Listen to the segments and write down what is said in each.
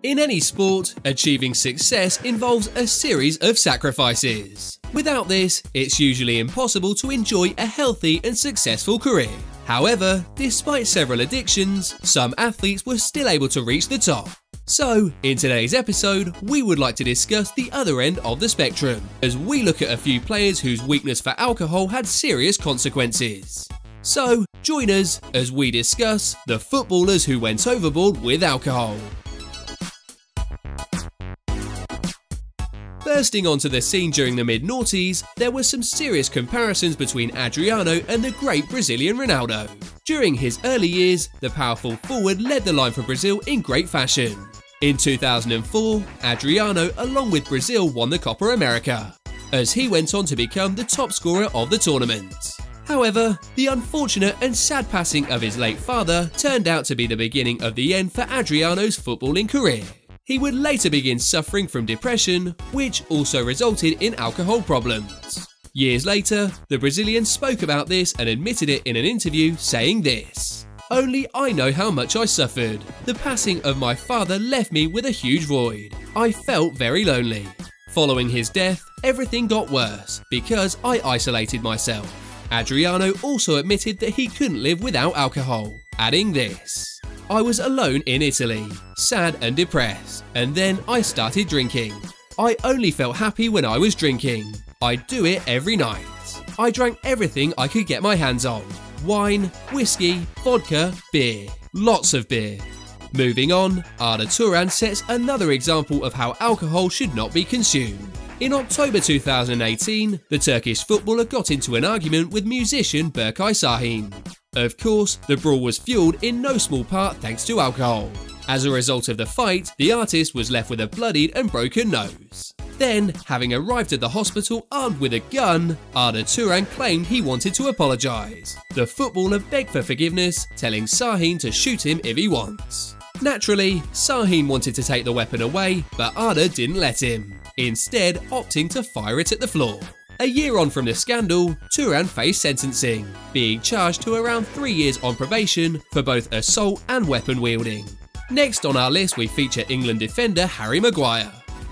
In any sport, achieving success involves a series of sacrifices. Without this, it's usually impossible to enjoy a healthy and successful career. However, despite several addictions, some athletes were still able to reach the top. So, in today's episode, we would like to discuss the other end of the spectrum, as we look at a few players whose weakness for alcohol had serious consequences. So, join us as we discuss the footballers who went overboard with alcohol. Bursting onto the scene during the mid-noughties, there were some serious comparisons between Adriano and the great Brazilian Ronaldo. During his early years, the powerful forward led the line for Brazil in great fashion. In 2004, Adriano along with Brazil won the Copa America, as he went on to become the top scorer of the tournament. However, the unfortunate and sad passing of his late father turned out to be the beginning of the end for Adriano's footballing career. He would later begin suffering from depression, which also resulted in alcohol problems. Years later, the Brazilian spoke about this and admitted it in an interview, saying this: "Only I know how much I suffered. The passing of my father left me with a huge void. I felt very lonely. Following his death, everything got worse because I isolated myself." Adriano also admitted that he couldn't live without alcohol, adding this: "I was alone in Italy, sad and depressed, and then I started drinking. I only felt happy when I was drinking. I'd do it every night. I drank everything I could get my hands on. Wine, whiskey, vodka, beer. Lots of beer." Moving on, Arda Turan sets another example of how alcohol should not be consumed. In October 2018, the Turkish footballer got into an argument with musician Berkay Şahin. Of course, the brawl was fueled in no small part thanks to alcohol. As a result of the fight, the artist was left with a bloodied and broken nose. Then, having arrived at the hospital armed with a gun, Arda Turan claimed he wanted to apologise. The footballer begged for forgiveness, telling Şahin to shoot him if he wants. Naturally, Şahin wanted to take the weapon away, but Arda didn't let him, instead opting to fire it at the floor. A year on from the scandal, Turan faced sentencing, being charged to around 3 years on probation for both assault and weapon wielding. Next on our list, we feature England defender Harry Maguire.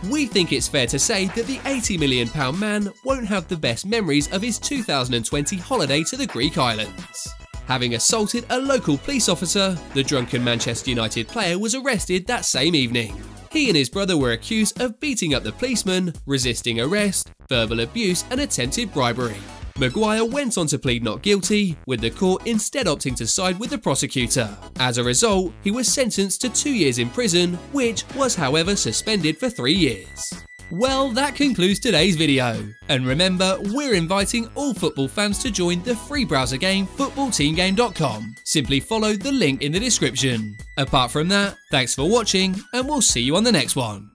We think it's fair to say that the £80 million man won't have the best memories of his 2020 holiday to the Greek islands. Having assaulted a local police officer, the drunken Manchester United player was arrested that same evening. He and his brother were accused of beating up the policeman, resisting arrest, verbal abuse and attempted bribery. Maguire went on to plead not guilty, with the court instead opting to side with the prosecutor. As a result, he was sentenced to 2 years in prison, which was however suspended for 3 years. Well, that concludes today's video. And remember, we're inviting all football fans to join the free browser game FootballTeamGame.com. Simply follow the link in the description. Apart from that, thanks for watching and we'll see you on the next one.